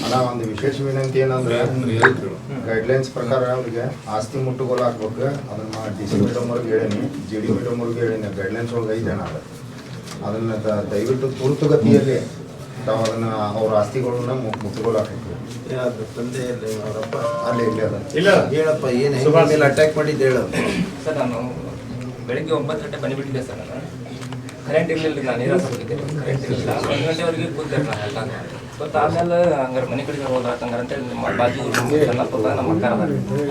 ಅಣ್ಣ ಒಂದು ವಿಶೇಷ ವಿನಂತಿ ಏನಂದ್ರೆ ಗೈಡ್ಲೈನ್ಸ್ ಪ್ರಕಾರ ಅವ್ರಿಗೆ ಆಸ್ತಿ ಮುಟ್ಟುಗೋಲು ಹಾಕ್ಬೇಕು. ಅದನ್ನ DC ಮೇಡಮ್ ಅವ್ರಿಗೆ ಹೇಳೀನಿ, GD ಮೇಡಮ್ ಅವ್ರಿಗೆ ಹೇಳೀನಿ. ಗೈಡ್ಲೈನ್ಸ್ ಒಳಗೆ ಐತೆ ಅಣ್ಣ ಅದನ್ನು ದಯವಿಟ್ಟು ತುರ್ತುಗತಿಯಲ್ಲಿ ತಾವು ಅದನ್ನು ಅವ್ರ ಆಸ್ತಿಗಳನ್ನ ಮುಟ್ಟುಗೋಲು ಹಾಕಬೇಕು. ತಂದೆ ಅವರಪ್ಪ ಅಲ್ಲಿ ಇಲ್ಲಿ ಅದ ಇಲ್ಲ ಹೇಳಪ್ಪ, ಏನು ಮೇಲೆ ಅಟ್ಯಾಕ್ ಮಾಡಿದ್ದು ಹೇಳು ಸರ್. ನಾನು ಬೆಳಿಗ್ಗೆ 9 ಗಂಟೆ ಬಂದುಬಿಟ್ಟಿದ್ದೆ ಸರ್. ನಾನು ಕರೆಂಟ್ ಇರಲಿಲ್ಲ, ನಾನು ನೀರು ಹಾಕಿದ್ದೆ, ಕರೆಂಟ್ ಇರಲಿಲ್ಲ. 1 ಗಂಟೆವರೆಗೆ ಕೂತಿದ್ದೆ ನಾನು ಎಲ್ಲ. ಮತ್ತು ಆಮೇಲೆ ಹಂಗಾರೆ ಮನೆ ಕಡೆಗೆ ಹೋದಾಟ ಹಂಗಾರೆ ಅಂತೇಳಿ ನಮ್ಮ ಬಾಜು ಚೆನ್ನಾಗಿ ನಮ್ಮ ಅಕ್ಕ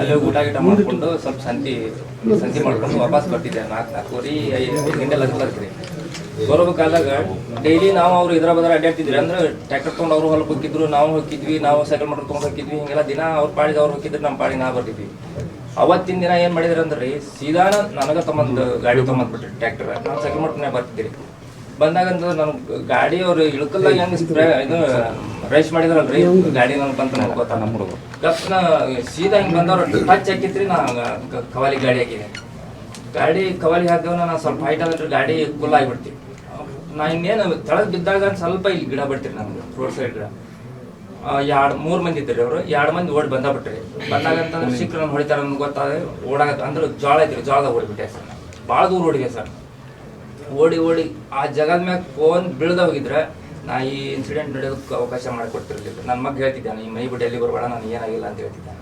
ಅಲ್ಲಿ ಊಟ ಗೀಟ ಮಾಡಿಕೊಂಡು ಸ್ವಲ್ಪ ಸಂತಿ ಮಾಡ್ಕೊಂಡು ವಾಪಸ್ ಬರ್ತಿದ್ದೆ. 4:30 5 ಗಂಟೆ ಲಗ್ರಿ ಬರೋಬೇಕಾದಾಗ ಡೈಲಿ ನಾವು ಅವ್ರು ಇದ್ರ ಬದ್ರ ಅಡ್ಡಾಡ್ತಿದ್ರಿ. ಅಂದ್ರೆ ಟ್ರ್ಯಾಕ್ಟರ್ ತೊಗೊಂಡು ಅವ್ರು ಹೊಲಕ್ಕೆ ಹೋಗಿದ್ರು, ನಾವು ಹೋಗಿದ್ವಿ, ನಾವು ಸೈಕಲ್ ಮೋಟರ್ ತೊಗೊಂಡು ಹೋಗಿದ್ವಿ. ಹಿಂಗೆಲ್ಲ ದಿನ ಅವ್ರ ಪಾಡಿಗೆ ಅವ್ರು ಹೋಗಿದ್ರು, ನಮ್ಮ ಪಾಡಿಗೆ ನಾವು ಬರ್ತಿದ್ವಿ. ಅವತ್ತಿನ ದಿನ ಏನು ಮಾಡಿದ್ರು ಅಂದ್ರೆ ಸೀದಾ ನನಗೆ ತೊಗೊಂಡು ಗಾಡಿ ತೊಗೊಂಡ್ಬಿಟ್ರಿ ಟ್ರ್ಯಾಕ್ಟರ್. ನಾನು ಸೈಕಲ್ ಮೋಟರ್ನೇ ಬರ್ತಿದ್ರಿ. ಬಂದಾಗಂತ ನಾನು ಗಾಡಿ ಅವ್ರು ಇಳ್ಕಲ್ದಾಗ ಹೆಂಗೆ ಇದು ರೈಸ್ ಮಾಡಿದ್ರಲ್ರಿ ಗಾಡಿ ನನಗೆ ಬಂತ ನೋಡ್ಕೋತ ನಮ್ಮ ಹುಡುಗರು ಗಪ್ನ ಸೀದಾ ಹಿಂಗೆ ಬಂದವ್ರು ಟಚ್ ಹಾಕಿದ್ರಿ. ನಾ ಕವಾಲಿ ಗಾಡಿ ಹಾಕಿದೆ. ಗಾಡಿ ಕವಾಲಿ ಹಾಕಿದವ ನಾನು ಸ್ವಲ್ಪ ಹೈಟ್ ಆದ್ರೆ ಗಾಡಿ ಫುಲ್ ಆಗಿಬಿಡ್ತೀವಿ. ನಾ ಇನ್ನೇನು ತೆಳಗೆ ಬಿದ್ದಾಗ ಸ್ವಲ್ಪ ಇಲ್ಲಿ ಗಿಡ ಬಿಡ್ತೀರಿ ನಮ್ಗೆ ರೋಡ್ ಸೈಡ್ ಗಿಡ. 2-3 ಮಂದಿ ಇದ್ರಿ ಅವರು. 2 ಮಂದಿ ಓಡಿ ಬಂದಾಬಿಟ್ರಿ. ಬಂದಾಗಂತಂದ್ರೆ ಸಿಕ್ಕರು ನಾನು ಹೊಡಿತಾರೆ ನಮ್ಗೆ ಗೊತ್ತಾದ್ರೆ ಓಡಾಗತ್ತೆ. ಅಂದ್ರೆ ಜೋಳ ಐತ್ರಿ, ಜೋಳದಾಗ ಓಡಿಬಿಟ್ಟೆ ಸರ್. ಭಾಳ ದೂರ ಓಡಿದೆ ಸರ್. ಓಡಿ ಆ ಜಗದ ಮ್ಯಾಗ ಫೋನ್ ಬೀಳ್ದ ಹೋಗಿದ್ರೆ ನಾ ಈ ಇನ್ಸಿಡೆಂಟ್ ನಡೆಯೋದಕ್ಕೆ ಅವಕಾಶ ಮಾಡಿಕೊಡ್ತಿರ್ಲಿಲ್ಲ. ನನ್ನ ಮಗ ಹೇಳ್ತಿದ್ದಾನೆ, ಈ ಮೈ ಬಿಟ್ಟು ಎಲ್ಲಿ ಬರಬೇಡ, ನಾನು ಏನಾಗಿಲ್ಲ ಅಂತ ಹೇಳ್ತಿದ್ದಾನೆ.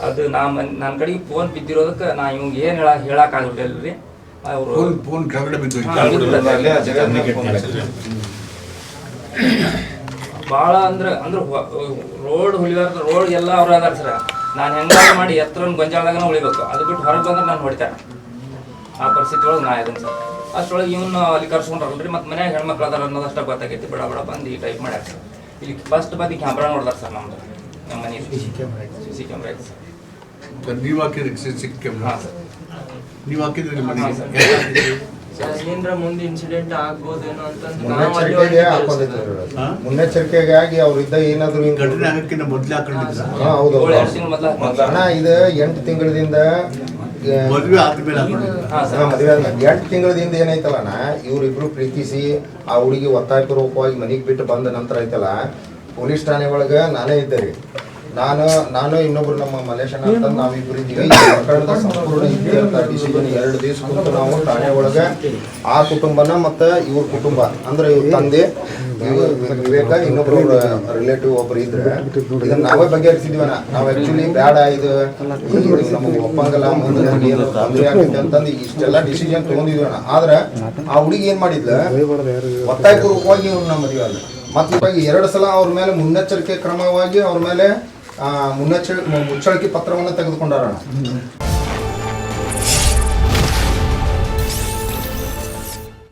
ಅದು ನನ್ನ ಕಡೆಗೆ ಫೋನ್ ಬಿದ್ದಿರೋದಕ್ಕೆ ನಾ ಇವ್ಗೆ ಏನು ಹೇಳಕ್ಕಾಗ್ಬಿಟ್ಟಿಲ್ರಿ. ಅವರು ಭಾಳ ಅಂದ್ರೆ ರೋಡ್ ಹುಲಿಬಾರ್ದು. ರೋಡ್ ಎಲ್ಲ ಅವ್ರು ಅದಾರ ಸರ್. ನಾನು ಹೆಂಗಾದ್ರು ಮಾಡಿ ಎತ್ತರ ಗೊಂಜಾಳದಾಗ ಉಳಿಬೇಕು. ಅದು ಬಿಟ್ಟು ಹೊರಗೆ ಬಂದ್ರೆ ನಾನು ಹೊಡಿತಾರೆ. ಆ ಪರಿಸ್ಥಿತಿ ಒಳಗೆ ನಾ ಇದನ್ನು ಸರ್. ಅಷ್ಟೊಳಗೆ ಇವನು ಅಲ್ಲಿ ಕರ್ಸ್ಕೊಂಡ್ರಲ್ರಿ. ಮತ್ತು ಮನ್ಯಾಗ ಹೆಣ್ಮಕ್ಳು ಅದಾರ ಅನ್ನೋದಷ್ಟ ಗೊತ್ತಾಗೈತಿ. ಬಡ ಬಂದು ಈ ಟೈಪ್ ಮಾಡ್ಯಾರ ಸರ್. ಇಲ್ಲಿ ಫಸ್ಟ್ ಬಂದು ಕ್ಯಾಮ್ರಾ ನೋಡ್ದಾರ ಸರ್. ನಮ್ಮ ಮನೆ CC ಕ್ಯಾಮ್ರಾ ಐತೆ ಸರ್. ನೀವು ಹಾಕಿದ್ರಿ CC ಕ್ಯಾಮ್ರಾ? ಹಾಂ ಸರ್. ನೀವು ಹಾಕಿದ್ರಿ ನಿಮ್ಮ ಏನರ ಮುಂದೆ ಇನ್ಸಿಡೆಂಟ್ ಆಗ್ಬೋದೇನೋ ಅಂತಂದ್ರೆ ಮುನ್ನೆಚ್ಚರಿಕೆಗಾಗಿ ಅವ್ರಿದ್ದ ಏನಾದ್ರು ಘಟನೆ ಆಗಕ್ಕಿಂತ ಮೊದಲೇ ಹಾಕೊಂಡಿದ್ರ? ಹೌದು ಅಣ್ಣ. ಇದು 8 ತಿಂಗಳದಿಂದ ಮದುವೆ ಆದ್ಮೇಲೆ ಮದುವೆ 8 ತಿಂಗಳದಿಂದ ಏನೈತಲ್ಲಣ್ಣ, ಇವ್ರಿಬ್ರು ಪ್ರೀತಿಸಿ ಆ ಹುಡುಗಿ ಒತ್ತಾಯಪೂರ್ವಕವಾಗಿ ಮನೆಗೆ ಬಿಟ್ಟು ಬಂದ ನಂತರ ಐತಲ್ಲ, ಪೊಲೀಸ್ ಠಾಣೆ ಒಳಗೆ ನಾನೇ ಇದ್ದೆ ರೀ. ನಾನು ಇನ್ನೊಬ್ರು ನಮ್ಮ ಮಲೇಶನ ಅಂತ ನಾವಿಬ್ರು ಇದ್ದೀವಿ. ಈ ಪ್ರಕರಣದ ಸಂಪೂರ್ಣ ಇತಿಹಾಸ ಡಿಸಿಷನ್ 2 ದಿವಸ ಕುಂತು ನಾವು ಠಾಣೆ ಒಳಗೆ ಆ ಕುಟುಂಬನ ಮತ್ತು ಇವ್ರ ಕುಟುಂಬ ಅಂದ್ರೆ ಇವ್ರ ತಂದೆ ವಿವೇಕ ಇನ್ನೊಬ್ರು ರಿಲೇಟಿವ್ ಒಬ್ರು ಇದ್ರೆ ಇದನ್ನ ನಾವೇ ಬಗೆಹರಿಸಿದ್ವಣ್ಣ. ನಾವು ಆಕ್ಚುಲಿ ಬೇಡ ಇದು ನಮಗೆ ಒಪ್ಪಂಗಲ್ಲ, ಮುಂದೆ ನಮ್ಗೆ ಏನು ತೊಂದರೆ ಆಗ್ತೈತೆ ಅಂತಂದು ಇಷ್ಟೆಲ್ಲ ಡಿಸಿಷನ್ ತಗೊಂಡಿದ್ವಣ್ಣ. ಆದ್ರೆ ಆ ಹುಡುಗಿ ಏನ್ ಮಾಡಿದ್ಲ, ಒತ್ತಾಯಪೂರ್ವಕವಾಗಿ ಇವ್ರನ್ನ ಮದುವೆ ಅಲ್ಲ. ಮತ್ತೆ ಇವಾಗ 2 ಸಲ ಅವ್ರ ಮೇಲೆ ಮುನ್ನೆಚ್ಚರಿಕೆ ಕ್ರಮವಾಗಿ ಅವ್ರ ಮೇಲೆ ಮುಚ್ಚಳಿಕೆ ಪತ್ರವನ್ನು ತೆಗೆದುಕೊಂಡಾರಣ್ಣ.